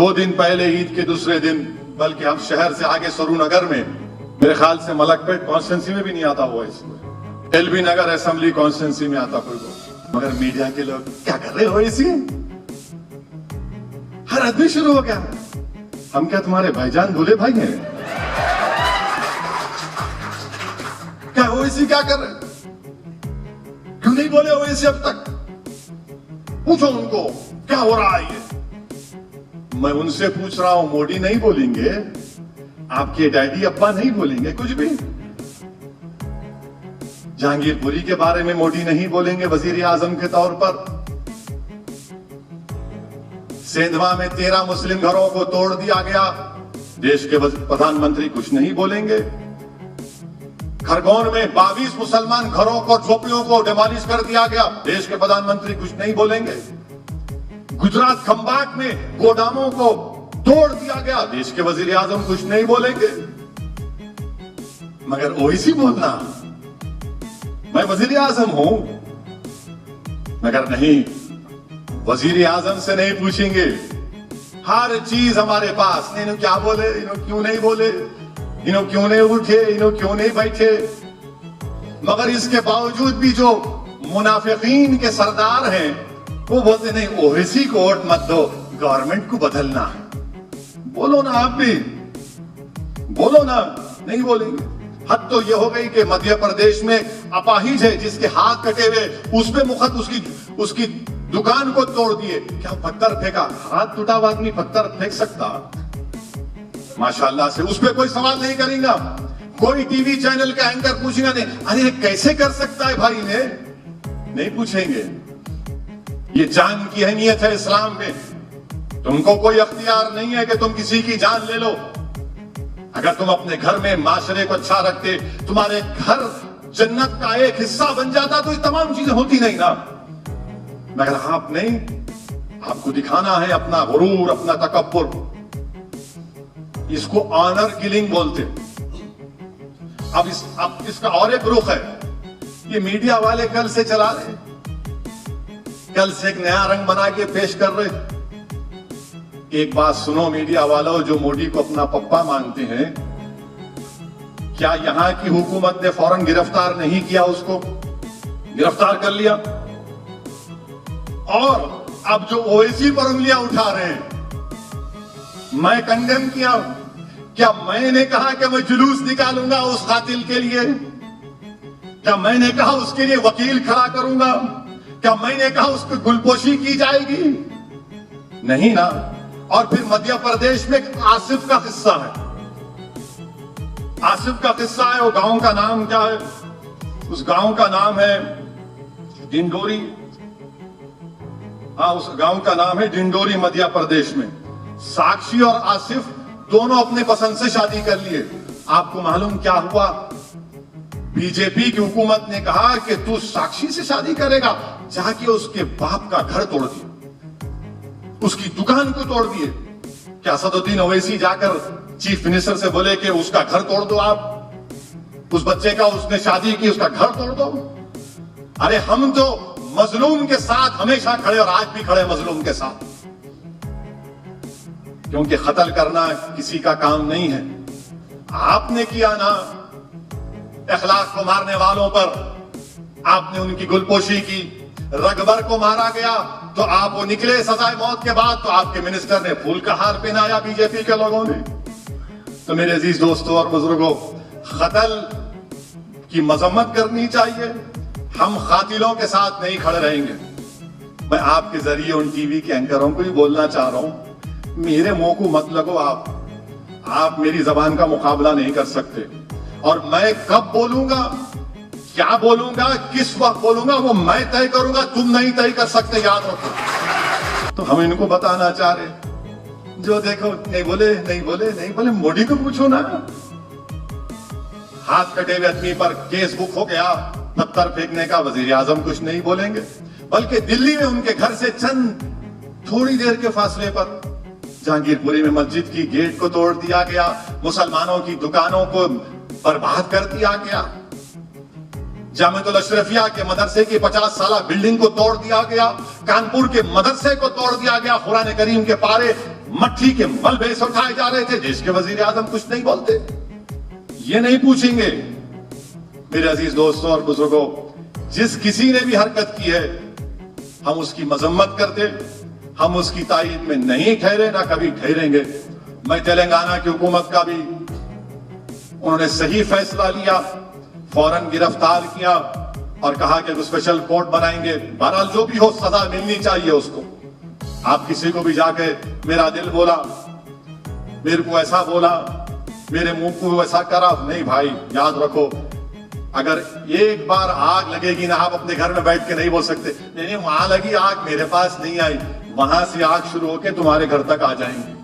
2 दिन पहले ईद के दूसरे दिन, बल्कि हम शहर से आगे सरूनगर में, मेरे ख्याल से मलकपेट कॉन्स्टिट्यूंसी में भी नहीं आता हुआ, इसमें एलबी नगर असेंबली कॉन्स्टिट्यूंसी में आता कोई को। मगर मीडिया के लोग क्या कर रहे हो इसी, हर आदमी शुरू हो गया, हम क्या तुम्हारे भाईजान दूल्हे भाई हैं? क्या ओवैसी क्या कर रहे, क्यों नहीं बोले ओवैसी अब तक? पूछो उनको क्या हो रहा है ये। मैं उनसे पूछ रहा हूं, मोदी नहीं बोलेंगे, आपके डैडी अब्बा नहीं बोलेंगे कुछ भी। जहांगीरपुरी के बारे में मोदी नहीं बोलेंगे वजीर आजम के तौर पर। सेंधवा में 13 मुस्लिम घरों को तोड़ दिया गया, देश के प्रधानमंत्री कुछ नहीं बोलेंगे। खरगोन में 22 मुसलमान घरों को, झोपड़ियों को डिमोलिश कर दिया गया, देश के प्रधानमंत्री कुछ नहीं बोलेंगे। गुजरात खंबात में गोदामों को तोड़ दिया गया, देश के वजीर आजम कुछ नहीं बोलेंगे। मगर ओवैसी बोलना, मैं वजीर आजम हूं, मगर नहीं, वजीर आजम से नहीं पूछेंगे। हर चीज हमारे पास, इन्हों क्या बोले, इन्हों क्यों नहीं बोले, इन्हों क्यों नहीं उठे, इन्हों क्यों नहीं बैठे। मगर इसके बावजूद भी जो मुनाफिकीन के सरदार हैं, वो बोलते नहीं, ओवैसी को वोट मत दो, गवर्नमेंट को बदलना है। बोलो ना, आप भी बोलो ना, नहीं बोलेंगे। हद तो ये हो गई कि मध्य प्रदेश में अपाहिज है जिसके हाथ कटे हुए, उस पे मुखत उसकी दुकान को तोड़ दिए। क्या पत्थर फेंका? हाथ टूटा हुआ आदमी पत्थर फेंक सकता? माशाल्लाह से उस पे कोई सवाल नहीं करेगा। कोई टीवी चैनल का एंकर पूछेगा नहीं, अरे कैसे कर सकता है भाई ने, नहीं पूछेंगे। ये जान की अहमियत है इस्लाम में। तुमको कोई अख्तियार नहीं है कि तुम किसी की जान ले लो। अगर तुम अपने घर में माशरे को अच्छा रखते, तुम्हारे घर जन्नत का एक हिस्सा बन जाता, तो ये तमाम चीजें होती नहीं ना। मगर आप नहीं, आपको दिखाना है अपना गुरूर, अपना तकब्बुर। इसको ऑनर किलिंग बोलते। अब इसका और एक रुख है, ये मीडिया वाले कल से चला रहे, कल से एक नया रंग बना के पेश कर रहे। एक बात सुनो मीडिया वालों, जो मोदी को अपना पप्पा मानते हैं, क्या यहां की हुकूमत ने फौरन गिरफ्तार नहीं किया? उसको गिरफ्तार कर लिया। और अब जो ओवैसी पर उंगलियां उठा रहे हैं, मैं कंडेम किया। क्या मैंने कहा कि मैं जुलूस निकालूंगा उस कातिल के लिए? क्या मैंने कहा उसके लिए वकील खड़ा करूंगा? क्या मैंने कहा उसकी गुलपोशी की जाएगी? नहीं ना। और फिर मध्य प्रदेश में आसिफ का किस्सा है। आसिफ का किस्सा है, वो गांव का नाम क्या है? उस गांव का नाम है डिंडोरी। हाँ, उस गांव का नाम है डिंडोरी, मध्य प्रदेश में। साक्षी और आसिफ दोनों अपने पसंद से शादी कर लिए। आपको मालूम क्या हुआ? बीजेपी की हुकूमत ने कहा कि तू साक्षी से शादी करेगा, जाके उसके बाप का घर तोड़ दिया, उसकी दुकान को तोड़ दिए। क्या असदुद्दीन ओवैसी जाकर चीफ मिनिस्टर से बोले कि उसका घर तोड़ दो, आप उस बच्चे का, उसने शादी की, उसका घर तोड़ दो? अरे हम तो मजलूम के साथ हमेशा खड़े, और आज भी खड़े मजलूम के साथ। क्योंकि कत्ल करना किसी का काम नहीं है। आपने किया ना, अखलाक को मारने वालों पर आपने उनकी गुलपोशी की। रगबर को मारा गया तो आप वो निकले सजाए मौत के बाद, तो आपके मिनिस्टर ने फूल का हार पहनाया बीजेपी के लोगों ने। तो मेरे अजीज दोस्तों और बुजुर्गों, कत्ल की मजम्मत करनी चाहिए। हम कातिलों के साथ नहीं खड़े रहेंगे। मैं आपके जरिए उन टीवी के एंकरों को भी बोलना चाह रहा हूं, मेरे मुंह को मत लगो। आप मेरी जबान का मुकाबला नहीं कर सकते। और मैं कब बोलूंगा, क्या बोलूंगा, किस वक्त बोलूंगा, वो मैं तय करूंगा, तुम नहीं तय कर सकते, याद रखो। तो हम इनको बताना चाह रहे, जो देखो नहीं बोले, नहीं बोले, नहीं बोले, मोदी को पूछो ना। हाथ कटे हुए आदमी पर केस बुक हो गया पत्थर फेंकने का, वजीर आजम कुछ नहीं बोलेंगे। बल्कि दिल्ली में उनके घर से चंद थोड़ी देर के फासले पर जहांगीरपुरी में मस्जिद की गेट को तोड़ दिया गया, मुसलमानों की दुकानों को बर्बाद कर दिया गया, जामिअतुल अशरफिया के मदरसे की 50 साल बिल्डिंग को तोड़ दिया गया, कानपुर के मदरसे को तोड़ दिया गया, कुरान करीम के पारे मट्ठी के मलबे से उठाए जा रहे थे, देश के वजीर आजम कुछ नहीं बोलते, ये नहीं पूछेंगे। मेरे अजीज दोस्तों और बुजुर्गों, जिस किसी ने भी हरकत की है हम उसकी मजम्मत करते, हम उसकी तायीद में नहीं ठहरे, ना कभी ठहरेंगे। मैं तेलंगाना की हुकूमत का भी उन्होंने सही फैसला लिया, फौरन गिरफ्तार किया और कहा कि स्पेशल कोर्ट बनाएंगे। बहरहाल जो भी हो सजा मिलनी चाहिए उसको। आप किसी को भी जाके मेरा दिल बोला, मेरे को ऐसा बोला, मेरे मुंह को ऐसा करा, नहीं भाई, याद रखो अगर एक बार आग लगेगी ना, आप अपने घर में बैठ के नहीं बोल सकते नहीं वहां लगी आग, मेरे पास नहीं आई, वहां से आग शुरू होके तुम्हारे घर तक आ जाएंगी।